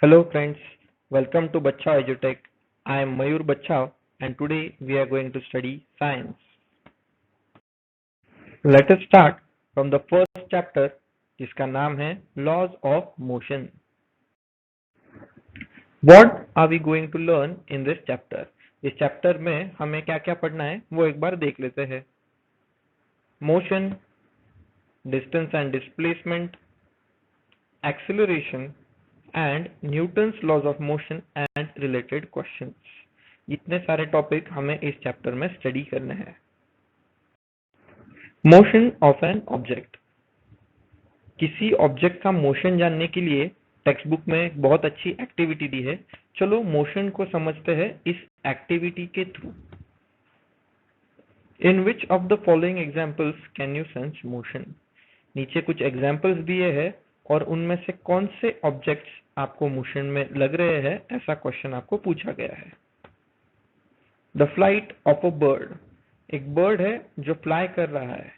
Hello friends, welcome to Bachao Edutech. I am Mayur Bachao and today we are going to study science. Let us start from the first chapter जिसका नाम है Laws of Motion. What are we going to learn in this chapter? इस chapter में हमें क्या क्या पढ़ना है वो एक बार देख लेते हैं. Motion, distance and displacement, acceleration and Newton's laws of motion and related questions. इतने सारे टॉपिक हमें इस चैप्टर में स्टडी करने हैं. Motion of an object. किसी ऑब्जेक्ट का मोशन जानने के लिए टेक्स्ट बुक में एक बहुत अच्छी एक्टिविटी दी है. चलो मोशन को समझते हैं इस एक्टिविटी के through. In which of the following examples can you sense motion. नीचे कुछ एग्जाम्पल्स दिए हैं और उनमें से कौन से ऑब्जेक्ट्स आपको मोशन में लग रहे हैं, ऐसा क्वेश्चन आपको पूछा गया है. The flight of a bird. एक बर्ड है जो फ्लाई कर रहा है.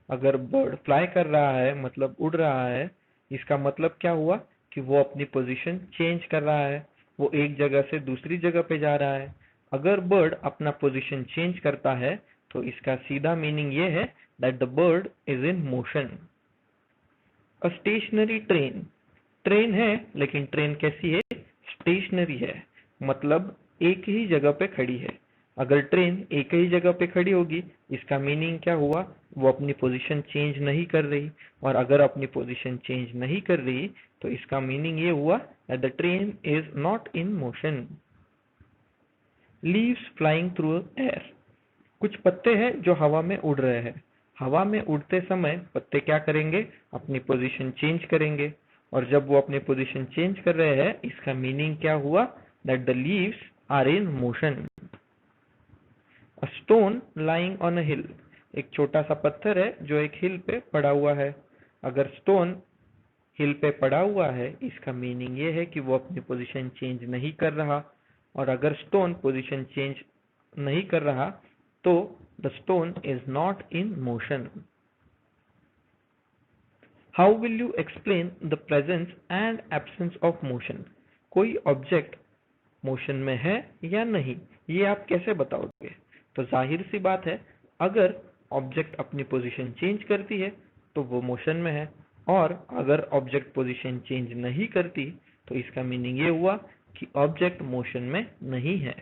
अगर बर्ड फ्लाई कर रहा है मतलब उड़ रहा है, इसका मतलब क्या हुआ कि वो अपनी पोजीशन चेंज कर रहा है, वो एक जगह से दूसरी जगह पे जा रहा है. अगर बर्ड अपना पोजीशन चेंज करता है तो इसका सीधा मीनिंग ये है that the bird is in motion. A stationary train. Train है लेकिन ट्रेन कैसी है? स्टेशनरी है, मतलब एक ही जगह पे खड़ी है. अगर ट्रेन एक ही जगह पे खड़ी होगी इसका मीनिंग क्या हुआ? वो अपनी पोजीशन चेंज नहीं कर रही. और अगर अपनी पोजीशन चेंज नहीं कर रही तो इसका मीनिंग ये हुआ that the train is not in motion. Leaves flying through air. कुछ पत्ते हैं जो हवा में उड़ रहे हैं. हवा में उड़ते समय पत्ते क्या करेंगे? अपनी पोजीशन चेंज करेंगे. और जब वो अपनी पोजीशन चेंज कर रहे हैं इसका मीनिंग क्या हुआ? That the leaves are in motion. A stone lying on a hill. एक छोटा सा पत्थर है जो एक हिल पे पड़ा हुआ है. अगर स्टोन हिल पे पड़ा हुआ है इसका मीनिंग ये है कि वो अपनी पोजीशन चेंज नहीं कर रहा. और अगर स्टोन पोजीशन चेंज नहीं कर रहा तो the stone is not in motion. How will you explain the presence and absence of motion. कोई ऑब्जेक्ट मोशन में है या नहीं, ये आप कैसे बताओगे? तो जाहिर सी बात है, अगर ऑब्जेक्ट अपनी पोजीशन चेंज करती है तो वो मोशन में है. और अगर ऑब्जेक्ट पोजीशन चेंज नहीं करती तो इसका मीनिंग ये हुआ कि ऑब्जेक्ट मोशन में नहीं है.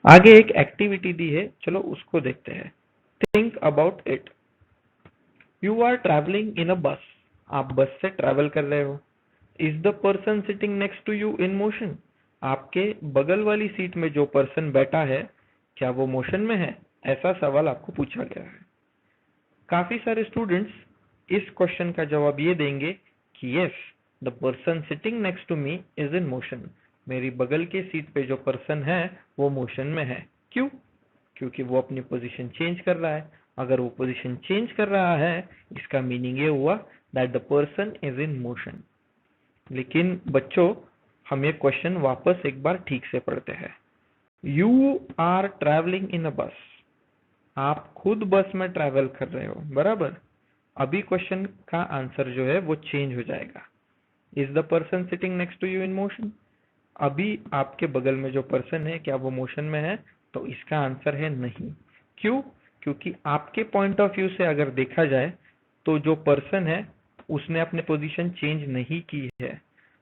आगे एक एक्टिविटी दी है, चलो उसको देखते हैं. Think about it. You are travelling in a bus. आप बस से ट्रैवल कर रहे हो. Is the person sitting next to you in motion. आपके बगल वाली सीट में जो पर्सन बैठा है क्या वो मोशन में है? ऐसा सवाल आपको पूछा गया है. काफी सारे स्टूडेंट्स इस क्वेश्चन का जवाब ये देंगे कि yes, the person sitting next to me is in motion. मेरी बगल के सीट पे जो पर्सन है वो मोशन में है. क्यों? क्योंकि वो अपनी पोजीशन चेंज कर रहा है. अगर वो पोजीशन चेंज कर रहा है इसका मीनिंग ये हुआ that the person is in motion. लेकिन बच्चों, हम ये क्वेश्चन वापस एक बार ठीक से पढ़ते हैं. You are travelling in a bus. आप खुद बस में ट्रैवल कर रहे हो, बराबर. अभी क्वेश्चन का आंसर जो है वो चेंज हो जाएगा. Is the person sitting next to you in motion. अभी आपके बगल में जो पर्सन है क्या वो मोशन में है? तो इसका आंसर है नहीं. क्यों? क्योंकि आपके पॉइंट ऑफ व्यू से अगर देखा जाए तो जो पर्सन है उसने अपने पोजीशन चेंज नहीं की है.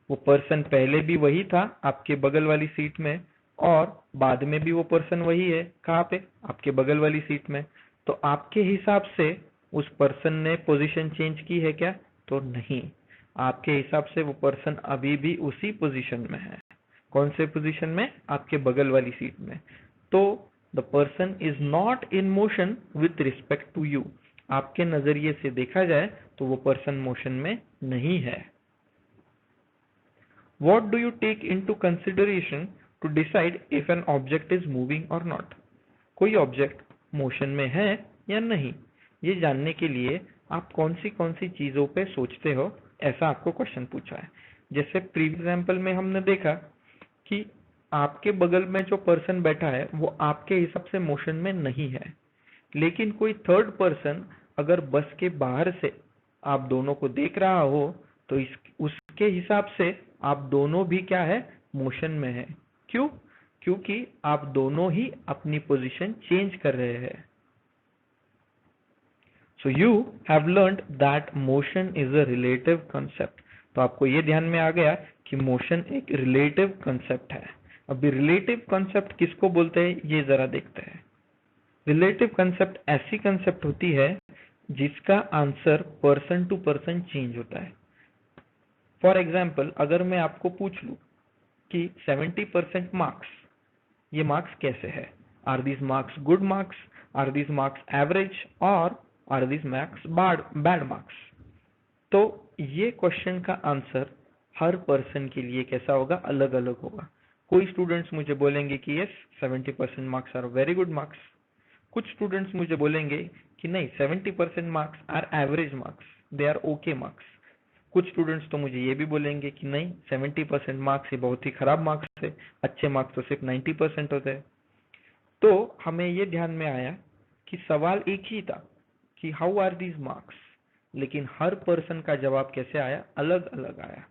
वो पर्सन पहले भी वही था आपके बगल वाली सीट में और बाद में भी वो पर्सन वही है. कहाँ पे? आपके बगल वाली सीट में. तो आपके हिसाब से उस पर्सन ने पोजीशन चेंज की है क्या? तो नहीं. आपके हिसाब से वो पर्सन अभी भी उसी पोजीशन में है. कौन से पोजीशन में? आपके बगल वाली सीट में. तो the person is not in motion with respect to you. आपके नजरिए से देखा जाए तो वो पर्सन मोशन में नहीं है. What do you take into consideration to decide if an object is moving or not? कोई ऑब्जेक्ट मोशन में है या नहीं, ये जानने के लिए आप कौन सी चीजों पे सोचते हो, ऐसा आपको क्वेश्चन पूछा है. जैसे प्रीवियस एग्जांपल में हमने देखा कि आपके बगल में जो पर्सन बैठा है वो आपके हिसाब से मोशन में नहीं है. लेकिन कोई थर्ड पर्सन अगर बस के बाहर से आप दोनों को देख रहा हो तो उसके हिसाब से आप दोनों भी क्या है, मोशन में है। क्यों? क्योंकि आप दोनों ही अपनी पोजीशन चेंज कर रहे हैं। So you have learned that motion is a relative concept. तो आपको ये ध्यान में आ गया कि मोशन एक रिलेटिव कंसेप्ट है। अभी रिलेटिव कंसेप्ट किसको बोलते हैं ये जरा देखते हैं। रिलेटिव कंसेप्ट ऐसी कंसेप्ट होती है जिसका answer person to person change होता है। फॉर एग्जाम्पल, अगर मैं आपको पूछ लूं कि 70% मार्क्स, ये मार्क्स कैसे है? Are these marks good marks, are these marks average, और are these marks bad marks? तो ये क्वेश्चन का आंसर हर पर्सन के लिए कैसा होगा, अलग अलग होगा। कोई स्टूडेंट्स मुझे बोलेंगे कि yes 70% marks are very good marks, कुछ स्टूडेंट्स मुझे बोलेंगे कि नहीं 70% marks are average marks, they are okay marks. कुछ स्टूडेंट्स तो मुझे ये भी बोलेंगे कि नहीं 70% मार्क्स ये बहुत ही खराब मार्क्स है, अच्छे मार्क्स तो सिर्फ 90% होते हैं। तो हमें ये ध्यान में आया कि सवाल एक ही था कि हाउ आर दीज मार्क्स, लेकिन हर पर्सन का जवाब कैसे आया, अलग अलग आया।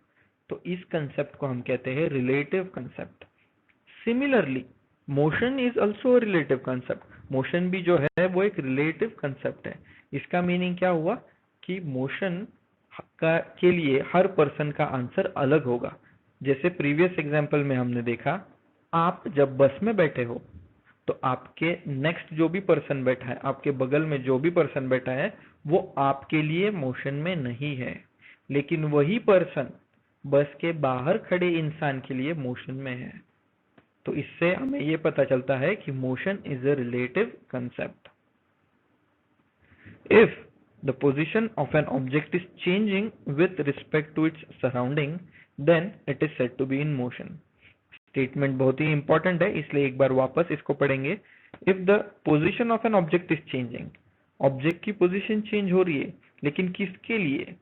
तो इस कंसेप्ट को हम कहते हैं relative concept. Similarly motion is also relative concept. Motion भी जो है वो एक रिलेटिव कंसेप्ट है। इसका मीनिंग क्या हुआ कि मोशन के लिए हर पर्सन का आंसर अलग होगा। जैसे प्रीवियस एग्जांपल में हमने देखा, आप जब बस में बैठे हो तो आपके नेक्स्ट जो भी पर्सन बैठा है, आपके बगल में जो भी पर्सन बैठा है, वो आपके लिए मोशन में नहीं है, लेकिन वही पर्सन बस के बाहर खड़े इंसान के लिए मोशन में है। तो इससे हमें ये पता चलता है कि motion is a relative concept. If the position of an object is changing with respect to its surrounding, then it is said to be in motion. Statement बहुत ही इंपॉर्टेंट है, इसलिए एक बार वापस इसको पढ़ेंगे। If the position of an object is changing, object की position change हो रही है, लेकिन किसके लिए?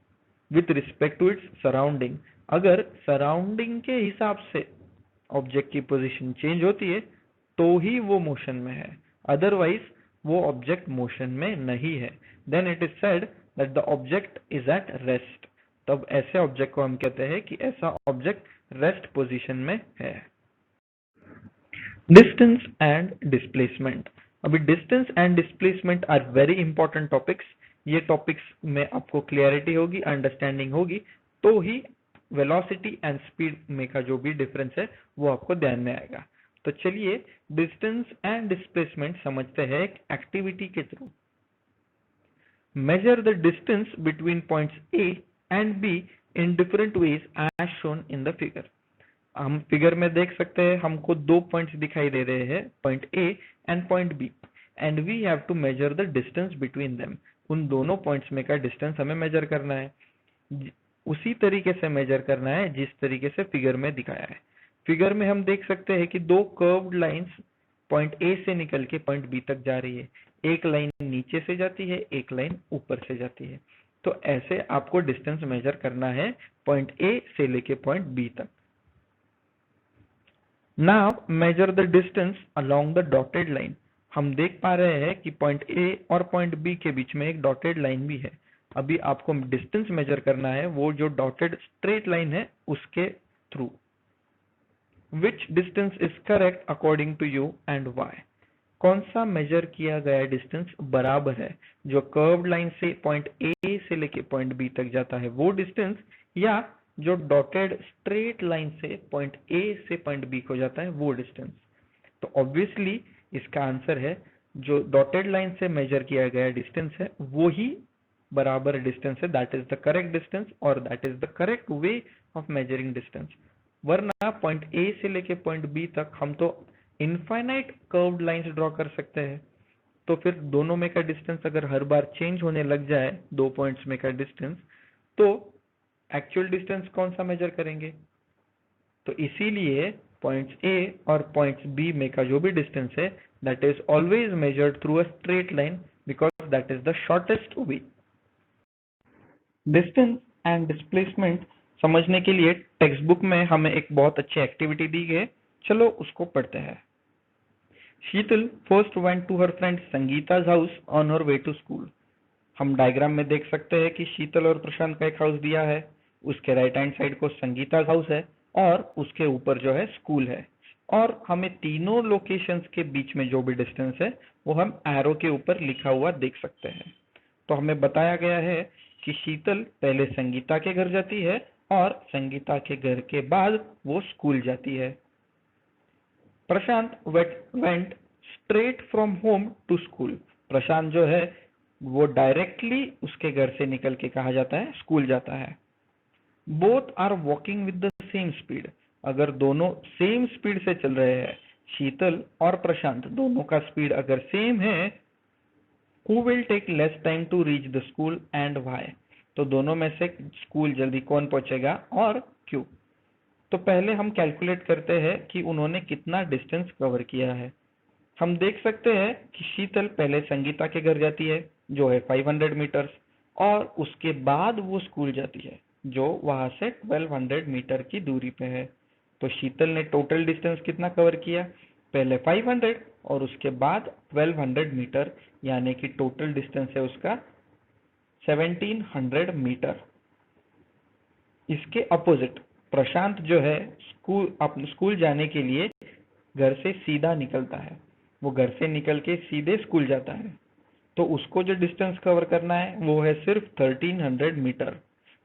With respect to its surrounding. अगर सराउंडिंग के हिसाब से ऑब्जेक्ट की पोजीशन चेंज होती है तो ही वो मोशन में है, अदरवाइज वो ऑब्जेक्ट मोशन में नहीं है। Then it is said that the object is at rest. तब ऐसे ऑब्जेक्ट को हम कहते हैं कि ऐसा ऑब्जेक्ट रेस्ट पोजीशन में है। Distance and displacement. अभी distance and displacement are very important topics. ये टॉपिक्स में आपको क्लियरिटी होगी, अंडरस्टैंडिंग होगी, तो ही वेलोसिटी एंड स्पीड में का जो भी डिफरेंस है वो आपको ध्यान में आएगा। तो चलिए डिस्टेंस एंड डिस्प्लेसमेंट समझते हैं एक एक्टिविटी के थ्रू। Measure the distance between points A and B in different ways as shown in the figure. हम फिगर में देख सकते हैं हमको दो पॉइंट्स दिखाई दे रहे हैं, point A and point B, and we have to measure the distance between them. उन दोनों पॉइंट्स में का डिस्टेंस हमें मेजर करना है, उसी तरीके से मेजर करना है जिस तरीके से फिगर में दिखाया है। फिगर में हम देख सकते हैं कि दो कर्व्ड लाइंस पॉइंट ए से निकल के पॉइंट बी तक जा रही है। एक लाइन नीचे से जाती है, एक लाइन ऊपर से जाती है। तो ऐसे आपको डिस्टेंस मेजर करना है पॉइंट ए से लेके पॉइंट बी तक। Now measure the distance along the dotted line। हम देख पा रहे हैं कि पॉइंट ए और पॉइंट बी के बीच में एक डॉटेड लाइन भी है। अभी आपको डिस्टेंस मेजर करना है वो जो डॉटेड स्ट्रेट लाइन है उसके through. Which distance is correct according to you and why? कौन सा मेजर किया गया डिस्टेंस बराबर है? जो कर्व्ड लाइन से पॉइंट ए से लेके पॉइंट बी तक जाता है वो डिस्टेंस, या जो डॉटेड स्ट्रेट लाइन से पॉइंट ए से पॉइंट बी को जाता है वो डिस्टेंस? तो ऑब्वियसली इसका आंसर है जो डॉटेड लाइन से मेजर किया गया डिस्टेंस है वो ही बराबर डिस्टेंस है, that is the correct distance और that is the correct way of measuring distance. वरना पॉइंट ए से लेके पॉइंट बी तक हम तो इनफाइनाइट कर्व्ड लाइंस ड्रॉ कर सकते हैं। तो फिर दोनों में का डिस्टेंस अगर हर बार चेंज होने लग जाए, दो पॉइंट्स में का डिस्टेंस, तो एक्चुअल डिस्टेंस कौन सा मेजर करेंगे? तो इसीलिए पॉइंट्स ए और पॉइंट्स बी में का जो भी डिस्टेंस है that is always measured through a straight line because that is the shortest way. Distance and displacement समझने के लिए टेक्स्ट बुक में हमें एक बहुत अच्छी एक्टिविटी दी गई है, चलो उसको पढ़ते हैं। Sheetal first went to her friend Sangeeta's house on her way to school. हम डायग्राम में देख सकते हैं कि शीतल और प्रशांत का एक हाउस दिया है, उसके राइट हैंड साइड को संगीता's हाउस है और उसके ऊपर जो है स्कूल है, और हमें तीनों लोकेशंस के बीच में जो भी डिस्टेंस है वो हम एरो के ऊपर लिखा हुआ देख सकते हैं। तो हमें बताया गया है कि शीतल पहले संगीता के घर जाती है और संगीता के घर के बाद वो स्कूल जाती है। Prashant went straight from home to school. Prashant जो है वो डायरेक्टली उसके घर से निकल के कहा जाता है स्कूल जाता है। Both are walking with the same speed. अगर दोनों सेम स्पीड से चल रहे हैं, शीतल और प्रशांत दोनों का स्पीड अगर सेम है, who will take less time to reach the school and why. तो दोनों में से स्कूल जल्दी कौन पहुंचेगा और क्यों। तो पहले हम कैलकुलेट करते हैं कि उन्होंने कितना डिस्टेंस कवर किया है। हम देख सकते हैं कि शीतल पहले संगीता के घर जाती है जो है 500 मीटर्स, और उसके बाद वो स्कूल जाती है जो वहां से 1200 मीटर की दूरी पे है। तो शीतल ने टोटल डिस्टेंस कितना कवर किया, पहले 500 और उसके बाद 1200 मीटर, यानी कि टोटल डिस्टेंस है उसका 1700 मीटर। इसके अपोजिट प्रशांत जो है स्कूल जाने के लिए घर से सीधा निकलता है, वो घर से निकल के सीधे स्कूल जाता है। तो उसको जो डिस्टेंस कवर करना है वो है सिर्फ 1300 मीटर,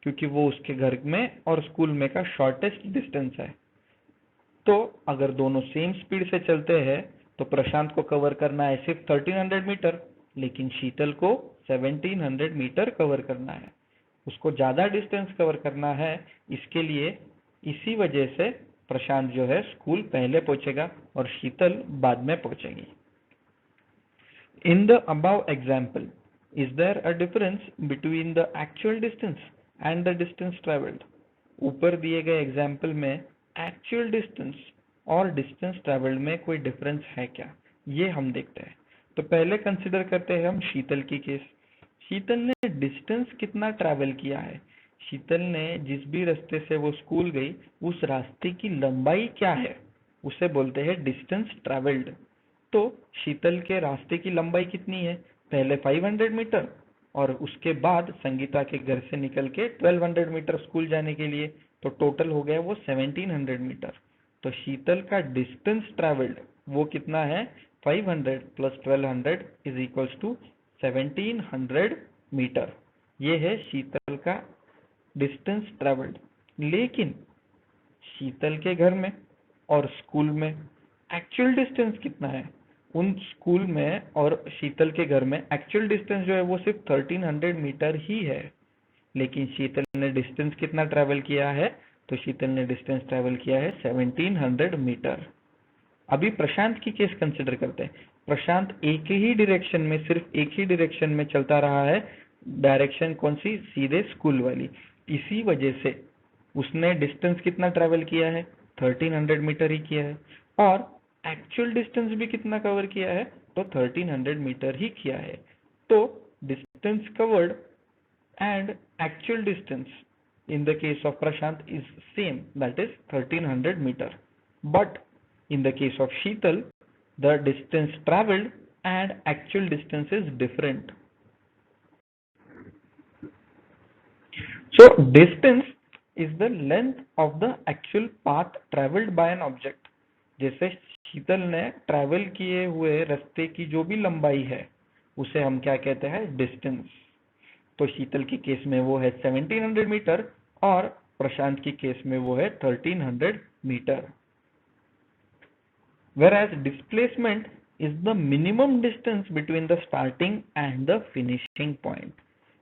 क्योंकि वो उसके घर में और स्कूल में का शॉर्टेस्ट डिस्टेंस है। तो अगर दोनों सेम स्पीड से चलते हैं तो प्रशांत को कवर करना है सिर्फ 1300 मीटर, लेकिन शीतल को 1700 मीटर कवर करना है। उसको ज्यादा डिस्टेंस कवर करना है, इसके लिए इसी वजह से प्रशांत जो है स्कूल पहले पहुंचेगा और शीतल बाद में पहुंचेगी। In the above example, is there a difference between the actual distance and the distance traveled? ऊपर दिए गए एग्जाम्पल में एक्चुअल डिस्टेंस और डिस्टेंस ट्रेवल्ड में कोई डिफरेंस है क्या, ये हम देखते हैं। तो पहले कंसिडर करते हैं हम शीतल की केस। शीतल ने डिस्टेंस कितना ट्रैवल किया है, शीतल ने जिस भी रास्ते से वो स्कूल गई उस रास्ते की लंबाई क्या है, उसे बोलते हैं डिस्टेंस ट्रैवल्ड। तो शीतल के रास्ते की लंबाई कितनी है, पहले 500 मीटर और उसके बाद संगीता के घर से निकल के 1200 मीटर स्कूल जाने के लिए, तो टोटल हो गया वो 1700 मीटर। तो शीतल का डिस्टेंस ट्रैवल्ड वो कितना है, 500 plus 1200 is equals to 1700 meter. ये है शीतल का डिस्टेंस ट्रैवल्ड। लेकिन शीतल के घर में और स्कूल में एक्चुअल डिस्टेंस कितना है, उन स्कूल में और शीतल के घर में एक्चुअल डिस्टेंस जो है वो सिर्फ 1300 मीटर ही है। लेकिन शीतल ने डिस्टेंस कितना ट्रैवल किया है, तो शीतल ने डिस्टेंस ट्रैवल किया है 1700 मीटर। अभी प्रशांत की केस कंसिडर करते हैं। प्रशांत एक ही डायरेक्शन में, सिर्फ एक ही डायरेक्शन में चलता रहा है, डायरेक्शन कौन सी, सीधे स्कूल वाली। इसी वजह से उसने डिस्टेंस कितना ट्रैवल किया है, 1300 मीटर ही किया है, और एक्चुअल डिस्टेंस भी कितना कवर किया है, तो 1300 मीटर ही किया है। तो distance covered and actual distance in the case of Prashant is same, that is 1300 meter. But in the case of Sheetal, the distance traveled and actual distance is different. So distance is the length of the actual path traveled by an object. जैसे शीतल ने travel किए हुए रास्ते की जो भी लंबाई है उसे हम क्या कहते हैं, डिस्टेंस। तो शीतल की केस में वो है 1700 मीटर और प्रशांत की केस में वो है 1300 metre. Whereas displacement is the minimum distance between the starting and the finishing point.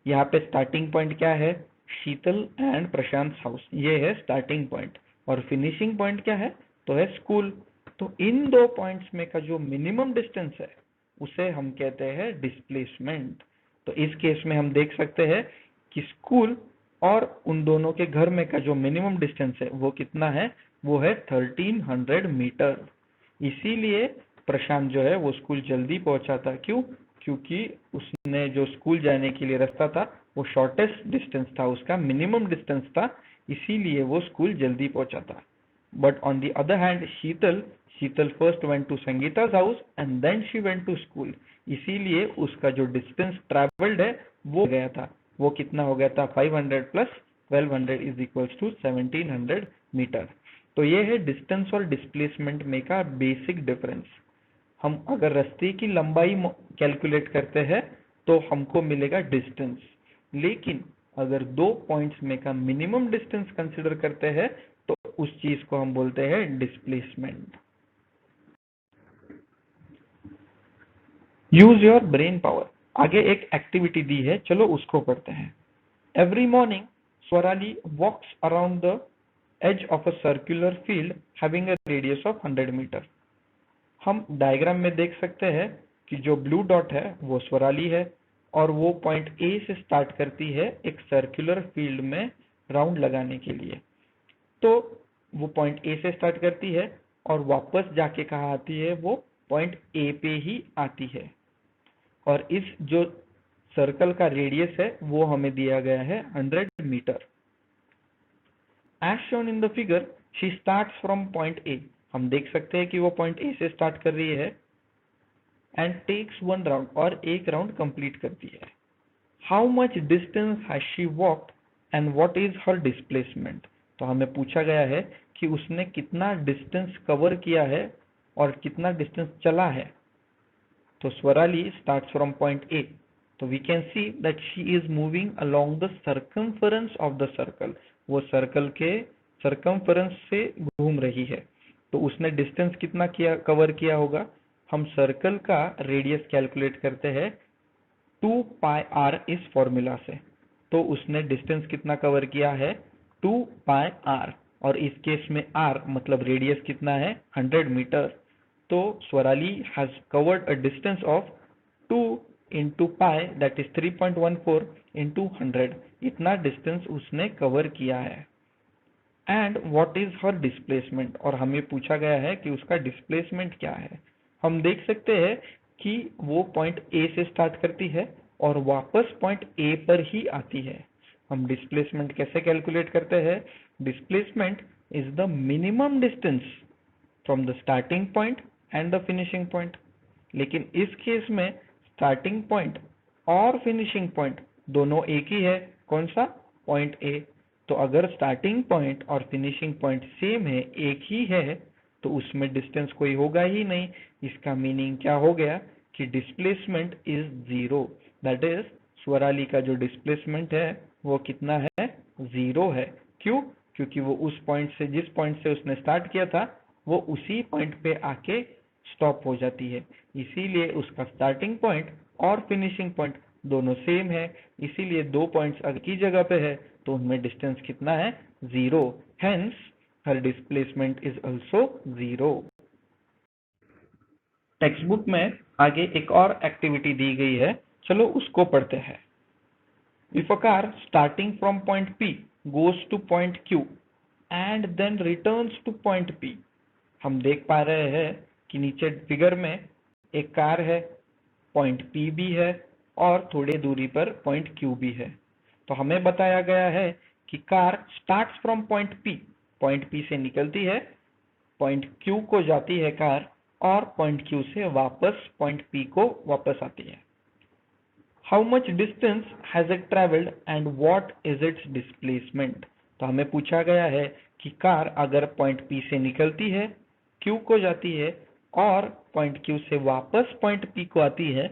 यहाँ पे स्टार्टिंग पॉइंट क्या है, शीतल एंड प्रशांत हाउस, ये है स्टार्टिंग पॉइंट, और फिनिशिंग पॉइंट क्या है, तो है स्कूल। तो इन दो पॉइंट्स में का जो मिनिमम डिस्टेंस है उसे हम कहते हैं डिस्प्लेसमेंट। तो इस केस में हम देख सकते हैं कि स्कूल और उन दोनों के घर में का जो मिनिमम डिस्टेंस है वो कितना है, वो है 1300 मीटर। इसीलिए प्रशांत जो है वो स्कूल जल्दी पहुंचा था। क्यों, क्योंकि उसने जो स्कूल जाने के लिए रास्ता था वो शॉर्टेस्ट डिस्टेंस था, उसका मिनिमम डिस्टेंस था, इसीलिए वो स्कूल जल्दी पहुंचा था। But on the other hand Sheetal first went to Sangeeta's house and then she went to school, इसीलिए उसका जो डिस्टेंस ट्रैवल्ड है वो गया था, वो कितना हो गया था, 500 plus 1200 is equals to 1700 meter. तो ये है डिस्टेंस और डिस्प्लेसमेंट में का बेसिक डिफरेंस। हम अगर रास्ते की लंबाई कैलकुलेट करते हैं तो हमको मिलेगा डिस्टेंस, लेकिन अगर दो पॉइंट्स में का मिनिमम डिस्टेंस कंसिडर करते हैं तो उस चीज को हम बोलते हैं displacement. Use your brain power. आगे एक एक्टिविटी दी है, चलो उसको करते हैं। Every morning Swarali walks around the edge of a circular field having a radius of 100 meter. हम डायग्राम में देख सकते हैं कि जो ब्लू डॉट है वो स्वराली है और वो पॉइंट ए से स्टार्ट करती है एक सर्कुलर फील्ड में राउंड लगाने के लिए। तो वो पॉइंट ए से स्टार्ट करती है और वापस जाके कहाँ आती है, वो पॉइंट ए पे ही आती है। और इस जो सर्कल का रेडियस है वो हमें दिया गया है 100 meter. As shown in the figure she starts from point A. हम देख सकते हैं कि वो पॉइंट ए से स्टार्ट कर रही है एंड टेक्स वन राउंड, और एक राउंड कंप्लीट करती है। How much distance has she walked and what is her displacement. तो हमें पूछा गया है कि उसने कितना डिस्टेंस कवर किया है और कितना डिस्टेंस चला है। तो Swarali starts from point A, तो we can see that she is moving along the circumference of the circle. वो सर्कल के सर्कमफरेंस से घूम रही है। तो उसने डिस्टेंस कितना किया, कवर किया होगा। हम सर्कल का रेडियस कैलकुलेट करते हैं 2 पाई आर इस फॉर्मूला से। तो उसने डिस्टेंस कितना कवर किया है, 2 पाई आर, और इस केस में आर मतलब रेडियस कितना है, 100 मीटर। तो Swarali has covered a distance of 2 into pi, that is 3.14 into 100। इतना डिस्टेंस उसने कवर किया है। And what is her displacement, और हमें पूछा गया है कि उसका डिस्प्लेसमेंट क्या है। हम देख सकते हैं कि वो पॉइंट ए से स्टार्ट करती है और वापस पॉइंट ए पर ही आती है। हम डिस्प्लेसमेंट कैसे कैलकुलेट करते हैं, displacement is the minimum distance from the starting point and the finishing point. लेकिन इस केस में स्टार्टिंग पॉइंट और फिनिशिंग पॉइंट दोनों एक ही है। कौन सा, पॉइंट ए। तो अगर स्टार्टिंग पॉइंट और फिनिशिंग पॉइंट सेम है, एक ही है, तो उसमें डिस्टेंस कोई होगा ही नहीं। इसका मीनिंग क्या हो गया कि displacement is zero. That is Swarali का जो डिस्प्लेसमेंट है वो कितना है, जीरो है। क्यों, क्योंकि वो उस पॉइंट से, जिस पॉइंट से उसने स्टार्ट किया था, वो उसी पॉइंट पे आके स्टॉप हो जाती है। इसीलिए उसका स्टार्टिंग पॉइंट और फिनिशिंग पॉइंट दोनों सेम है। इसीलिए दो पॉइंट्स अगर की जगह पे है तो उनमें डिस्टेंस कितना है, zero. Hence her displacement is also zero. Text book में आगे एक और एक्टिविटी दी गई है, चलो उसको पढ़ते हैं। If a car starting from point P goes to point Q and then returns to point P, हम देख पा रहे हैं कि नीचे फिगर में एक कार है, पॉइंट P भी है और थोड़ी दूरी पर पॉइंट Q भी है। तो हमें बताया गया है कि car starts from point P से निकलती है, पॉइंट Q को जाती है कार, और पॉइंट Q से वापस पॉइंट P को वापस आती है। How much distance has it travelled and what is it's displacement. तो हमें पूछा गया है कि कार अगर पॉइंट P से निकलती है, Q को जाती है और पॉइंट Q से वापस पॉइंट P को आती है,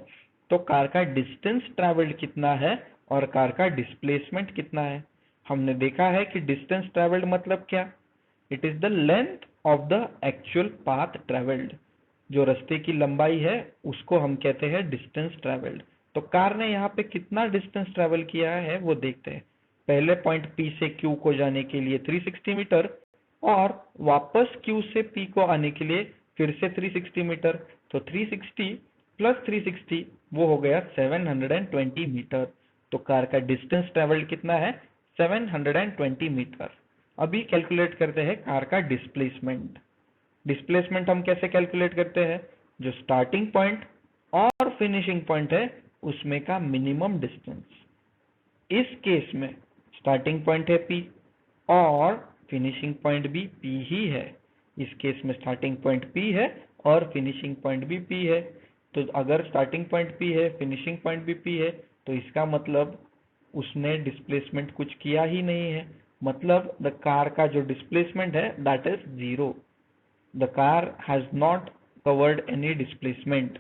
तो कार का डिस्टेंस ट्रेवल्ड कितना है और कार का डिस्प्लेसमेंट कितना है। हमने देखा है कि डिस्टेंस ट्रेवल्ड मतलब क्या, it is the length of the actual path travelled. जो रास्ते की लंबाई है उसको हम कहते हैं डिस्टेंस ट्रेवल्ड। तो कार ने यहाँ पे कितना डिस्टेंस ट्रेवल किया है वो देखते हैं। पहले पॉइंट P से Q को जाने के लिए 360 मीटर, और वापस Q से P को आने के लिए फिर से 360 मीटर। तो 360 प्लस 360 वो हो गया 720 मीटर। तो कार का डिस्टेंस ट्रेवल्ड कितना है, 720 मीटर। अभी कैलकुलेट करते हैं कार का डिस्प्लेसमेंट। डिस्प्लेसमेंट हम कैसे कैलकुलेट करते हैं, जो स्टार्टिंग पॉइंट और फिनिशिंग पॉइंट है उसमें का मिनिमम डिस्टेंस। इस केस में स्टार्टिंग पॉइंट है P और फिनिशिंग पॉइंट भी P ही है। इस केस में स्टार्टिंग पॉइंट P है और फिनिशिंग पॉइंट भी P है। तो अगर स्टार्टिंग पॉइंट P है, फिनिशिंग पॉइंट भी P है, तो इसका मतलब उसने डिस्प्लेसमेंट कुछ किया ही नहीं है। मतलब द कार का जो डिस्प्लेसमेंट है that is 0. The car has not covered any displacement,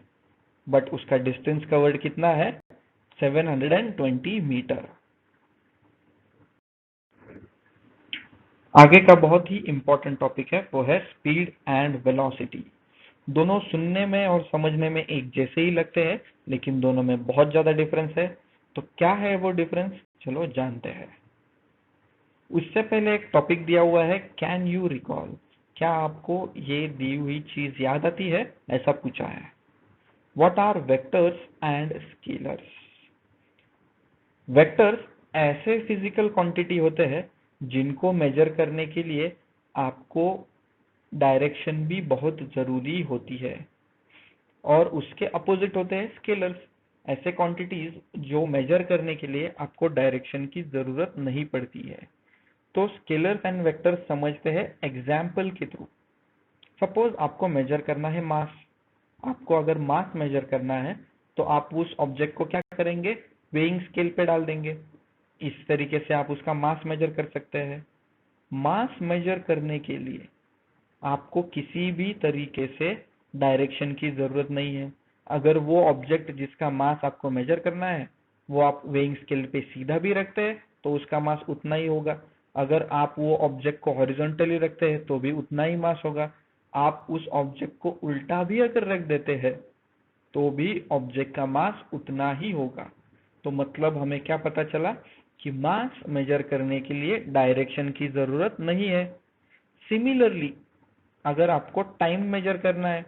but उसका डिस्टेंस कवर्ड कितना है? 720 मीटर. आगे का बहुत ही इंपॉर्टेंट टॉपिक है, वो है स्पीड एंड वेलोसिटी. दोनों सुनने में और समझने में एक जैसे ही लगते हैं, लेकिन दोनों में बहुत ज्यादा डिफरेंस है. तो क्या है वो डिफरेंस, चलो जानते हैं. उससे पहले एक टॉपिक दिया हुआ है, कैन यू रिकॉल. क्या आपको ये दी हुई चीज याद आती है, ऐसा पूछा है. What are vectors and scalars. Vectors ऐसे फिजिकल क्वांटिटी होते हैं जिनको मेजर करने के लिए आपको डायरेक्शन भी बहुत जरूरी होती है, और उसके अपोजिट होते हैं स्केलर्स, ऐसे क्वांटिटीज जो मेजर करने के लिए आपको डायरेक्शन की जरूरत नहीं पड़ती है. तो स्केलर्स एंड वेक्टर्स समझते हैं एग्जाम्पल के थ्रू. सपोज आपको मेजर करना है मास. आपको अगर मास मेजर करना है तो आप उस ऑब्जेक्ट को क्या करेंगे, वेइंग स्केल पे डाल देंगे. इस तरीके से आप उसका मास मेजर कर सकते हैं. मास मेजर करने के लिए आपको किसी भी तरीके से डायरेक्शन की जरूरत नहीं है. अगर वो ऑब्जेक्ट जिसका मास आपको मेजर करना है वो आप वेइंग स्केल पे सीधा भी रखते हैं तो उसका मास उतना ही होगा. अगर आप वो ऑब्जेक्ट को हॉरिजॉन्टली रखते हैं तो भी उतना ही मास होगा. आप उस ऑब्जेक्ट को उल्टा भी अगर रख देते हैं तो भी ऑब्जेक्ट का मास उतना ही होगा. तो मतलब हमें क्या पता चला कि मास मेजर करने के लिए डायरेक्शन की जरूरत नहीं है. सिमिलरली अगर आपको टाइम मेजर करना है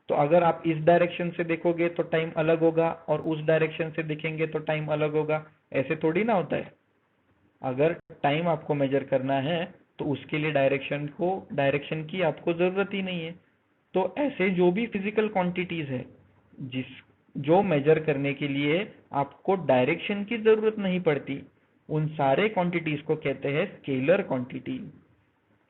तो अगर आप इस डायरेक्शन से देखोगे तो टाइम अलग होगा और उस डायरेक्शन से देखेंगे तो टाइम अलग होगा. ऐसे थोड़ी ना होता है. अगर टाइम आपको मेजर करना है तो उसके लिए डायरेक्शन की आपको जरूरत ही नहीं है. तो ऐसे जो भी फिजिकल क्वांटिटीज है जिस जो मेजर करने के लिए आपको डायरेक्शन की जरूरत नहीं पड़ती, उन सारे क्वांटिटीज को कहते हैं scalar quantity.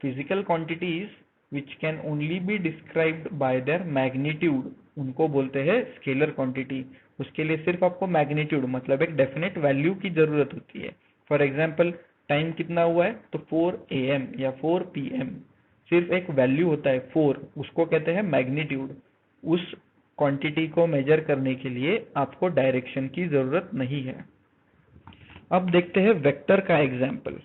Physical quantities which can only be described bye there magnitude, उनको बोलते हैं स्केलर क्वांटिटी. उसके लिए सिर्फ आपको मैग्नीट्यूड मतलब एक डेफिनेट वैल्यू की जरूरत होती है. फॉर एग्जांपल टाइम कितना हुआ है तो 4 AM या 4 PM. सिर्फ एक वैल्यू होता है 4, उसको कहते हैं मैग्नीट्यूड. उस क्वांटिटी को मेजर करने के लिए आपको डायरेक्शन की जरूरत नहीं है. अब देखते हैं वेक्टर का एग्जाम्पल.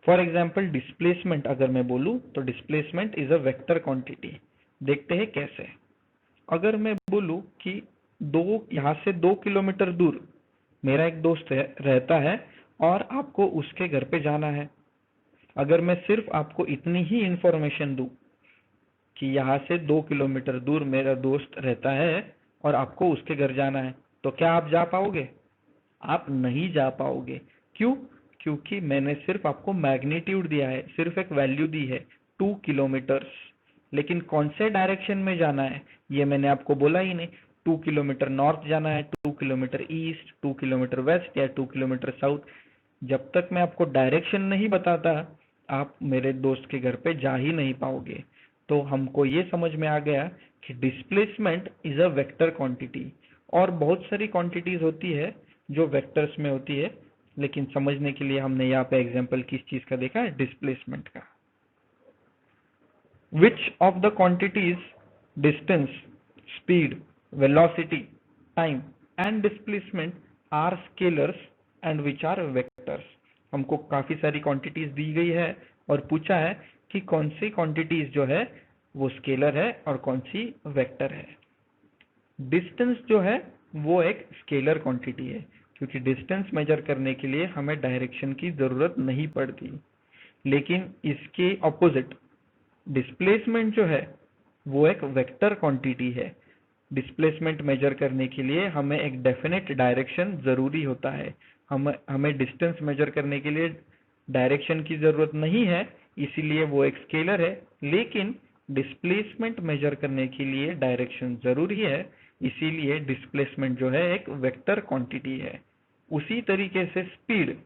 फॉर एग्जाम्पल डिस्प्लेसमेंट अगर मैं बोलूं तो displacement is a vector quantity. देखते हैं कैसे. अगर मैं बोलूं कि यहाँ से 2 किलोमीटर दूर मेरा एक दोस्त रहता है और आपको उसके घर पे जाना है. अगर मैं सिर्फ आपको इतनी ही इंफॉर्मेशन दूं कि यहाँ से 2 किलोमीटर दूर मेरा दोस्त रहता है और आपको उसके घर जाना है, तो क्या आप जा पाओगे? आप नहीं जा पाओगे. क्यों? क्योंकि मैंने सिर्फ आपको मैग्नीट्यूड दिया है, सिर्फ एक वैल्यू दी है 2 किलोमीटर. लेकिन कौन से डायरेक्शन में जाना है ये मैंने आपको बोला ही नहीं. 2 किलोमीटर नॉर्थ जाना है, 2 किलोमीटर ईस्ट, 2 किलोमीटर वेस्ट या 2 किलोमीटर साउथ. जब तक मैं आपको डायरेक्शन नहीं बताता आप मेरे दोस्त के घर पे जा ही नहीं पाओगे. तो हमको ये समझ में आ गया कि displacement is a vector quantity. और बहुत सारी क्वांटिटीज होती है जो वेक्टर्स में होती है, लेकिन समझने के लिए हमने यहाँ पे एग्जांपल किस चीज का देखा है, डिस्प्लेसमेंट का. Which of the quantities distance, speed, velocity, time and displacement are scalars and which are vectors? हमको काफी सारी क्वांटिटीज दी गई है और पूछा है कि कौन सी क्वांटिटीज जो है वो स्केलर है और कौन सी वेक्टर है. डिस्टेंस जो है वो एक स्केलर क्वांटिटी है क्योंकि डिस्टेंस मेजर करने के लिए हमें डायरेक्शन की जरूरत नहीं पड़ती. लेकिन इसके ऑपोजिट डिस्प्लेसमेंट जो है वो एक वेक्टर क्वांटिटी है. डिस्प्लेसमेंट मेजर करने के लिए हमें एक डेफिनेट डायरेक्शन जरूरी होता है. हमें डिस्टेंस मेजर करने के लिए डायरेक्शन की जरूरत नहीं है, इसीलिए वो एक स्केलर है. लेकिन डिस्प्लेसमेंट मेजर करने के लिए डायरेक्शन जरूरी है, इसीलिए डिस्प्लेसमेंट जो है एक वेक्टर क्वांटिटी है. उसी तरीके से स्पीड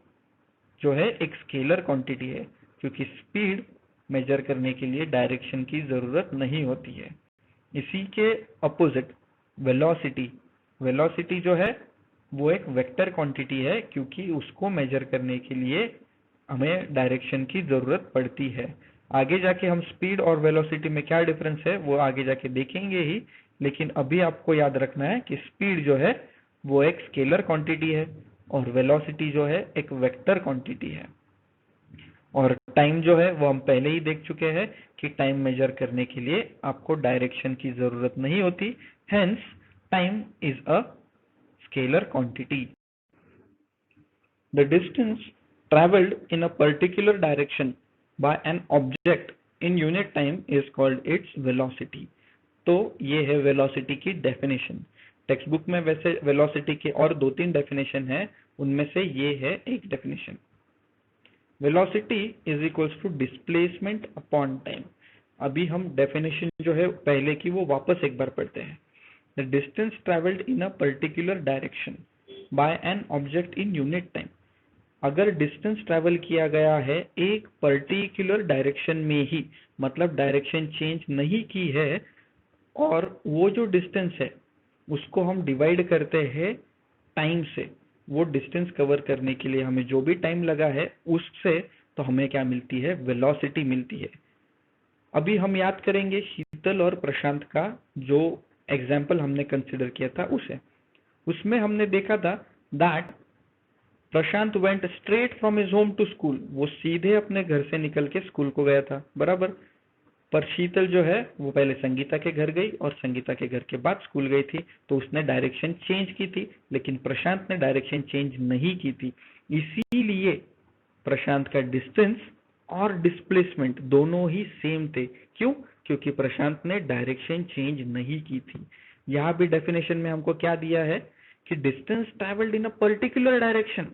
जो है एक स्केलर क्वांटिटी है क्योंकि स्पीड मेजर करने के लिए डायरेक्शन की जरूरत नहीं होती है. इसी के अपोजिट वेलोसिटी. वेलोसिटी जो है वो एक वेक्टर क्वांटिटी है क्योंकि उसको मेजर करने के लिए हमें डायरेक्शन की जरूरत पड़ती है। आगे जाके हम स्पीड और वेलोसिटी में क्या डिफरेंस है वो आगे जाके देखेंगे ही, लेकिन अभी आपको याद रखना है कि स्पीड जो है वो एक स्केलर क्वांटिटी है और वेलोसिटी जो है एक वेक्टर क्वांटिटी है। और टाइम जो है वो हम पहले ही देख चुके हैं कि टाइम मेजर करने के लिए आपको डायरेक्शन की जरूरत नहीं होती, hence time is a scalar quantity. The distance traveled in a particular direction by an object in unit time is called its velocity. तो ये है वेलोसिटी की डेफिनेशन। टेक्स्ट बुक में वैसे वेलोसिटी के और 2-3 डेफिनेशन है, उनमें से ये है एक definition. Velocity is equals to displacement upon time. अभी हम डेफिनेशन जो है पहले की वो वापस एक बार पढ़ते हैं। The distance travelled in a particular direction by an object in unit time. अगर डिस्टेंस ट्रैवल किया गया है एक पर्टिकुलर डायरेक्शन में ही, मतलब डायरेक्शन चेंज नहीं की है, और वो जो डिस्टेंस है उसको हम डिवाइड करते हैं टाइम से, वो डिस्टेंस कवर करने के लिए हमें जो भी टाइम लगा है उससे, तो हमें क्या मिलती है? वेलोसिटी मिलती है। अभी हम याद करेंगे शीतल और प्रशांत का जो एग्जाम्पल हमने कंसिडर किया था उसे। उसमें हमने देखा था that Prashant went straight from his home to school. वो सीधे अपने घर से निकल के स्कूल को गया था, बराबर। पर शीतल जो है वो पहले संगीता के घर गई और संगीता के घर के बाद स्कूल गई थी, तो उसने डायरेक्शन चेंज की थी, लेकिन प्रशांत ने डायरेक्शन चेंज नहीं की थी। इसीलिए प्रशांत का डिस्टेंस और डिस्प्लेसमेंट दोनों ही सेम थे। क्यों? क्योंकि प्रशांत ने डायरेक्शन चेंज नहीं की थी। यहाँ भी डेफिनेशन में हमको क्या दिया है कि distance travelled in a particular direction.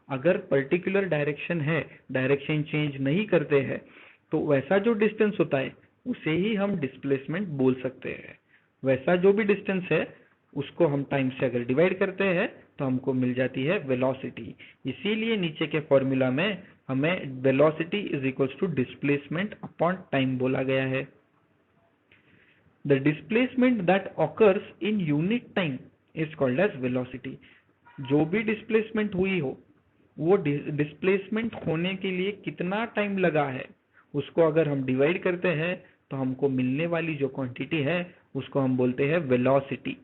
अगर पर्टिकुलर डायरेक्शन है, डायरेक्शन चेंज नहीं करते हैं, तो वैसा जो डिस्टेंस होता है उसे ही हम डिस्प्लेसमेंट बोल सकते हैं। वैसा जो भी डिस्टेंस है उसको हम टाइम से अगर डिवाइड करते हैं तो हमको मिल जाती है वेलोसिटी। इसीलिए नीचे के फॉर्मूला में हमें velocity is equals to displacement upon time बोला गया है। The displacement that occurs in unit time is called as velocity. जो भी डिस्प्लेसमेंट हुई हो, वो डिस्प्लेसमेंट होने के लिए कितना टाइम लगा है उसको अगर हम डिवाइड करते हैं तो हमको मिलने वाली जो क्वांटिटी है उसको हम बोलते हैं वेलोसिटी।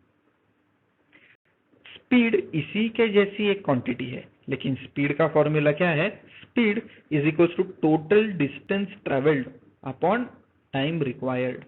स्पीड इसी के जैसी एक क्वांटिटी है, लेकिन स्पीड का फॉर्मूला क्या है? Speed is equals to total distance travelled upon time required.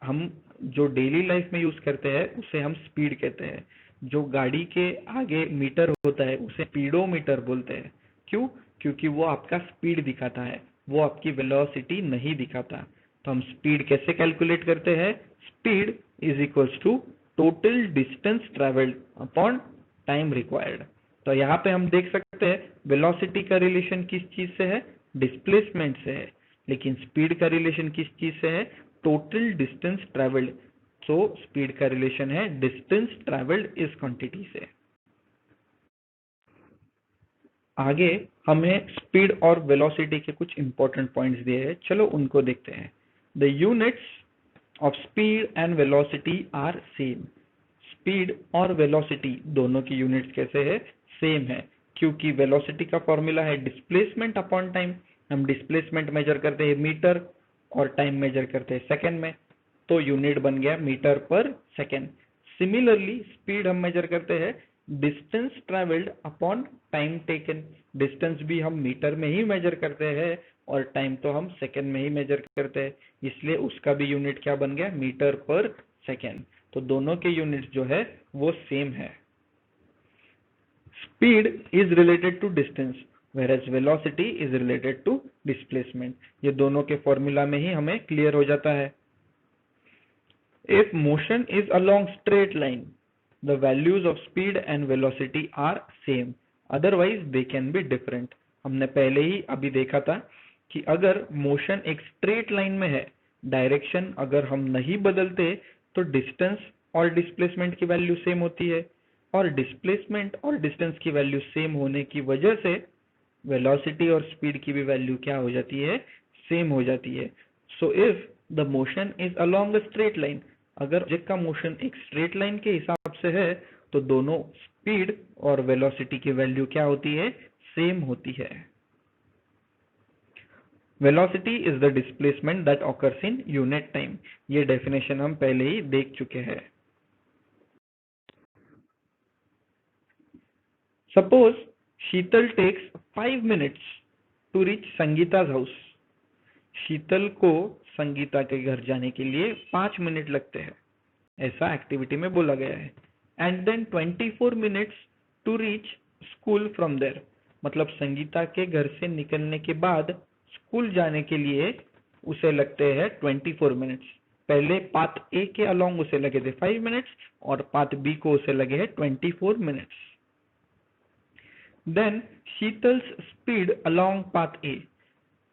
हम जो डेली लाइफ में यूज करते हैं उसे हम स्पीड कहते हैं। जो गाड़ी के आगे मीटर होता है उसे स्पीडोमीटर बोलते हैं। क्यों? क्योंकि वो आपका स्पीड दिखाता है, वो आपकी वेलोसिटी नहीं दिखाता। तो हम स्पीड कैसे कैलकुलेट करते हैं? Speed is equals to total distance travelled upon time required. तो यहाँ पे हम देख सकते हैं वेलोसिटी का रिलेशन किस चीज से है? डिस्प्लेसमेंट से है। लेकिन स्पीड का रिलेशन किस चीज से है? Total distance travelled. So speed का रिलेशन है डिस्टेंस ट्रेवल्ड इस क्वांटिटी से। आगे हमें स्पीड और वेलोसिटी के कुछ इंपॉर्टेंट पॉइंट्स दिए हैं, चलो उनको देखते हैं। The units of speed and velocity are same. Speed और वेलोसिटी दोनों की यूनिट्स कैसे है? सेम है। क्योंकि वेलोसिटी का फॉर्मूला है डिस्प्लेसमेंट अपॉन टाइम। हम डिस्प्लेसमेंट मेजर करते हैं मीटर और टाइम मेजर करते हैं सेकंड में, तो यूनिट बन गया मीटर पर सेकंड। सिमिलरली स्पीड हम मेजर करते हैं distance travelled upon time taken. Distance भी हम मीटर में ही मेजर करते हैं और टाइम तो हम सेकंड में ही मेजर करते हैं, इसलिए उसका भी यूनिट क्या बन गया? मीटर पर सेकंड। तो दोनों के यूनिट्स जो है वो सेम है। Speed is related to distance whereas velocity is related to displacement। ये दोनों के फॉर्मूला में ही हमें क्लियर हो जाता है। If motion is along straight line, the values of speed and velocity are same, otherwise they can be different। हमने पहले ही अभी देखा था कि अगर मोशन एक स्ट्रेट लाइन में है, डायरेक्शन अगर हम नहीं बदलते, तो डिस्टेंस और डिस्प्लेसमेंट की वैल्यू सेम होती है, और डिस्प्लेसमेंट और डिस्टेंस की वैल्यू सेम होने की वजह से वेलोसिटी और स्पीड की भी वैल्यू क्या हो जाती है? सेम हो जाती है। So if the motion is along a straight line, अगर ऑब्जेक्ट का मोशन एक स्ट्रेट लाइन के हिसाब से है, तो दोनों स्पीड और वेलोसिटी की वैल्यू क्या होती है? सेम होती है। Velocity is the displacement that occurs in unit time. ये डेफिनेशन हम पहले ही देख चुके हैं। Suppose Sheetal takes 5 minutes to reach Sangeeta's house. Sheetal को संगीता के घर जाने के लिए 5 मिनट लगते हैं, ऐसा एक्टिविटी में बोला गया है। And then 24 minutes to reach school from there, मतलब संगीता के घर से निकलने के बाद स्कूल जाने के लिए उसे लगते हैं 24 minutes। पहले पाथ ए के अलोंग उसे लगे थे 5 minutes और पाथ बी को उसे लगे हैं 24 minutes। Then Sheetal's speed along path A.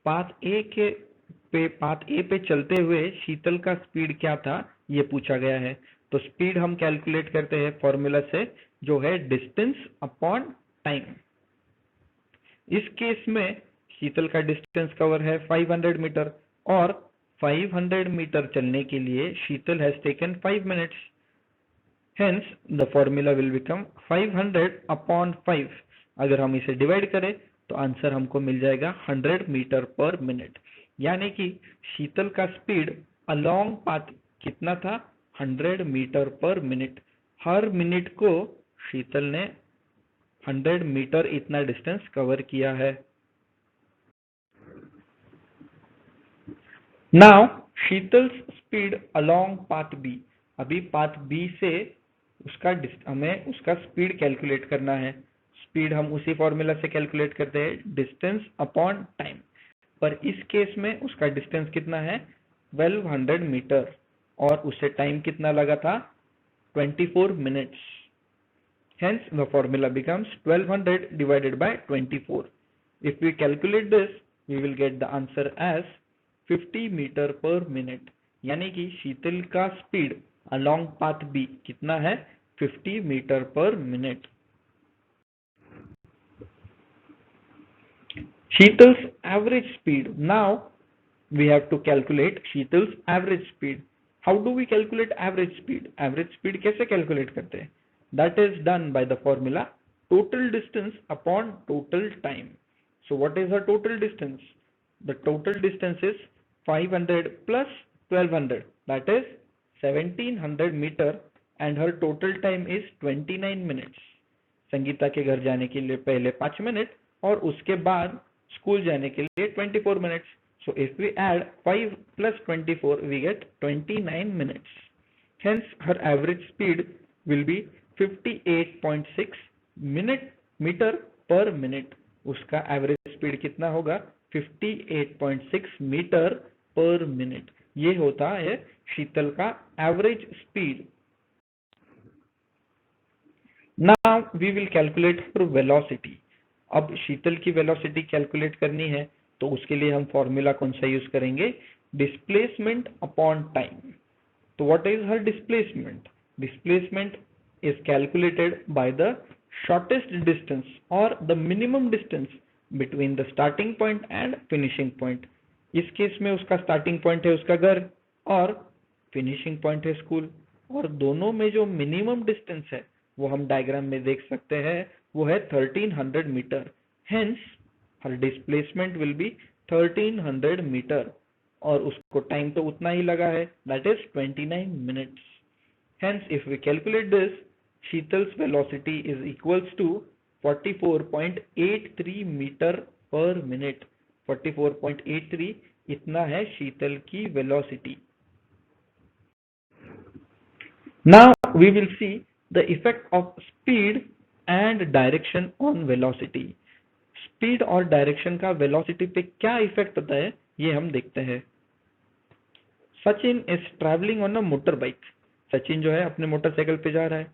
Path A पे चलते हुए शीतल का स्पीड क्या था ये पूछा गया है। तो स्पीड हम कैलकुलेट करते हैं फॉर्मूला से, जो है डिस्टेंस अपॉन टाइम। इस केस में शीतल का डिस्टेंस कवर है 500 मीटर और 500 मीटर चलने के लिए Sheetal has taken 5 minutes. Hence, the formula will become 500 upon 5। अगर हम इसे डिवाइड करें तो आंसर हमको मिल जाएगा 100 मीटर पर मिनट। यानी कि शीतल का स्पीड अलोंग पाथ कितना था, 100 मीटर पर मिनट। हर मिनट को शीतल ने 100 मीटर इतना डिस्टेंस कवर किया है। Now Sheetal's speed along path B. अभी पाथ बी से हमें उसका स्पीड कैलकुलेट करना है। स्पीड हम उसी फॉर्मूला से कैलकुलेट करते हैं, डिस्टेंस अपॉन टाइम। पर इस केस में उसका डिस्टेंस कितना है, 1200 मीटर, और उसे टाइम कितना लगा था, 24 minutes. Hence, the formula becomes 1200 divided by 24. If we calculate this, we will get the answer as 50 meter पर मिनट। यानी कि शीतल का स्पीड अलोंग पाथ बी कितना है, 50 मीटर पर minute. Sheetal's average speed. Now we have to calculate Sheetal's average speed. How do we calculate average speed? Average speed कैसे calculate करते हैं? That is done by the formula total distance upon total time. So what is the total distance? The total distance is 500 plus 1200, that is 1700 meter, and her total time is 29 minutes. Sangeeta के घर जाने के लिए पहले 5 minute और उसके बाद school जाने के लिए 24 minutes. So if we add 5 plus 24, we get 29 minutes. Hence, her average speed will be 58.6 meter per minute. उसका एवरेज स्पीड कितना होगा, 58.6 मीटर पर मिनट। ये होता है शीतल का average speed. Now we will calculate her velocity. अब शीतल की वेलोसिटी कैलकुलेट करनी है तो उसके लिए हम फॉर्मूला कौन सा यूज करेंगे, डिस्प्लेसमेंट अपॉन टाइम। तो what is her displacement? Displacement is calculated by the shortest distance और the minimum distance between the starting point and finishing point. इस केस में उसका स्टार्टिंग पॉइंट है उसका घर और फिनिशिंग पॉइंट है स्कूल, और दोनों में जो मिनिमम डिस्टेंस है वो हम डायग्राम में देख सकते हैं, वो है 1300 meter. Hence her displacement will be 1300 meter, और उसको टाइम तो उतना ही लगा है, that is 29 minutes. Hence, if we calculate this, Sheetal's velocity is equals to 44.83 meter per minute. 44.83 इतना है शीतल की velocity. Now we will see the effect of speed and direction on velocity. Speed और direction का velocity पे क्या effect होता है ये हम देखते हैं। Sachin is traveling on a motorbike. Sachin जो है अपने मोटरसाइकिल पे जा रहा है।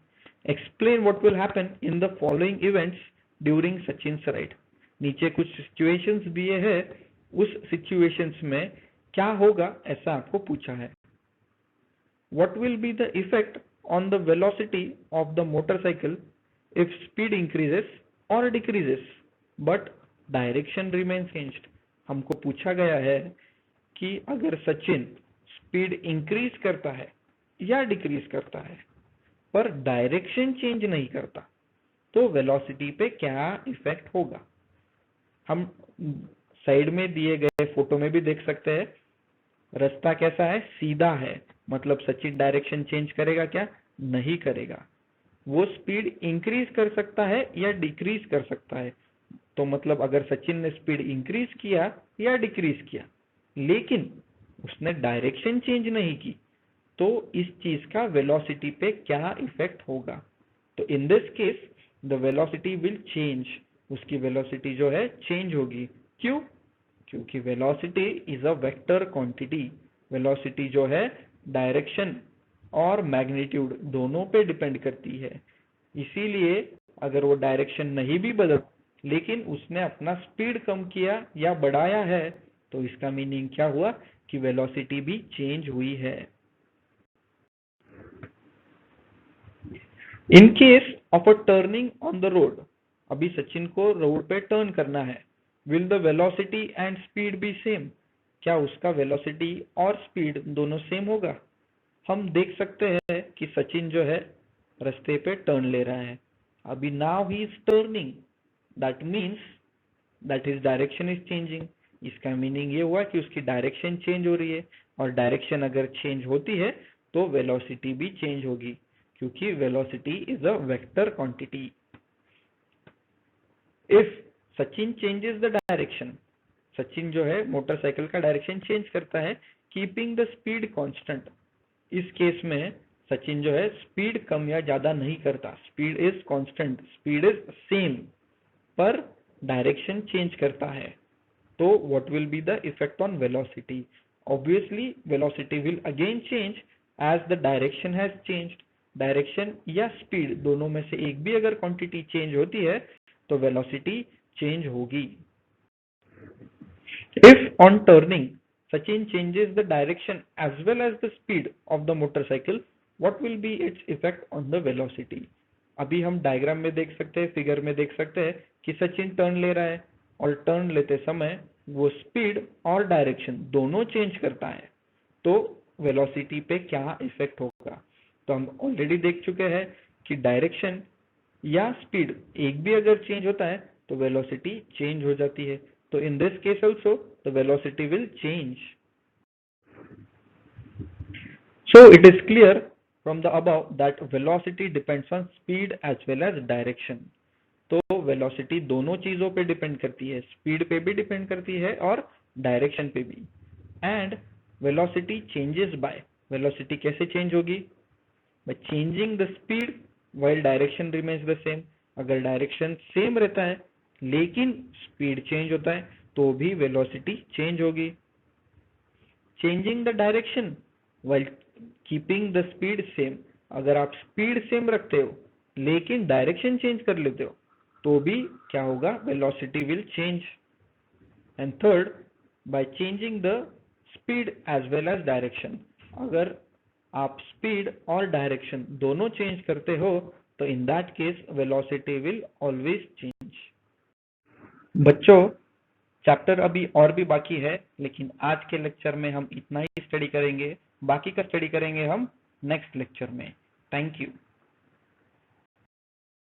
Explain what will happen in the following events during Sachin's ride. नीचे कुछ सिचुएशंस दिए हैं, उस सिचुएशंस में क्या होगा ऐसा आपको पूछा है। What will be the effect on the velocity of the motorcycle if speed increases और decreases but direction remains changed. हमको पूछा गया है कि अगर सचिन स्पीड इंक्रीज करता है या डिक्रीज करता है पर डायरेक्शन चेंज नहीं करता तो वेलोसिटी पे क्या इफेक्ट होगा। हम साइड में दिए गए फोटो में भी देख सकते हैं, रास्ता कैसा है, सीधा है, मतलब सचिन डायरेक्शन चेंज करेगा क्या, नहीं करेगा। वो स्पीड इंक्रीज कर सकता है या डिक्रीज कर सकता है, तो मतलब अगर सचिन ने स्पीड इंक्रीज किया या डिक्रीज किया लेकिन उसने डायरेक्शन चेंज नहीं की, तो इस चीज का वेलोसिटी पे क्या इफेक्ट होगा। तो in this case the velocity will change, उसकी वेलोसिटी जो है चेंज होगी। क्यों? क्योंकि velocity is a vector quantity. Velocity जो है डायरेक्शन और मैग्नीट्यूड दोनों पे डिपेंड करती है। इसीलिए अगर वो डायरेक्शन नहीं भी बदल लेकिन उसने अपना स्पीड कम किया या बढ़ाया है, तो इसका मीनिंग क्या हुआ कि वेलोसिटी भी चेंज हुई है। In case of a turning on the road, अभी सचिन को रोड पे टर्न करना है, will the velocity and speed B same, क्या उसका वेलोसिटी और स्पीड दोनों सेम होगा। हम देख सकते हैं कि सचिन जो है रास्ते पे टर्न ले रहा है, अभी now he is turning, that means that his direction is changing. इसका मीनिंग ये हुआ कि उसकी डायरेक्शन चेंज हो रही है, और डायरेक्शन अगर चेंज होती है तो वेलोसिटी भी चेंज होगी, क्योंकि velocity is a vector quantity. If Sachin changes the direction, Sachin जो है मोटरसाइकिल का डायरेक्शन चेंज करता है कीपिंग द स्पीड कांस्टेंट, इस केस में सचिन जो है स्पीड कम या ज्यादा नहीं करता, speed is constant, speed is same, पर डायरेक्शन चेंज करता है, तो what will be the effect on velocity? Obviously velocity will again change as the direction has changed। Direction या स्पीड दोनों में से एक भी अगर क्वांटिटी चेंज होती है तो वेलोसिटी चेंज होगी। If on turning Sachin changes the direction as well as the speed of the motorcycle, what will be its effect on the velocity? अभी हम डायग्राम में देख सकते हैं, फिगर में देख सकते हैं कि सचिन टर्न ले रहा है और टर्न लेते समय वो स्पीड और डायरेक्शन दोनों चेंज करता है, तो वेलोसिटी पे क्या इफेक्ट होगा। तो हम ऑलरेडी देख चुके हैं कि डायरेक्शन या स्पीड एक भी अगर चेंज होता है तो वेलोसिटी चेंज हो जाती है। तो in this case also the velocity will change। So it is clear from the above that velocity depends on speed as well as direction। तो velocity दोनों चीजों पे डिपेंड करती है, स्पीड पे भी डिपेंड करती है और डायरेक्शन पे भी। And velocity changes by, velocity कैसे चेंज होगी, by changing the speed while direction remains the same। अगर डायरेक्शन सेम रहता है लेकिन स्पीड चेंज होता है तो भी वेलोसिटी चेंज होगी। Changing the direction while keeping the speed same, अगर आप स्पीड सेम रखते हो लेकिन डायरेक्शन चेंज कर लेते हो तो भी क्या होगा, velocity will change. And third, by changing the speed as well as direction, अगर आप स्पीड और डायरेक्शन दोनों चेंज करते हो तो in that case velocity will always change. बच्चों चैप्टर अभी और भी बाकी है, लेकिन आज के लेक्चर में हम इतना ही स्टडी करेंगे, बाकी का स्टडी करेंगे हम नेक्स्ट लेक्चर में। Thank you.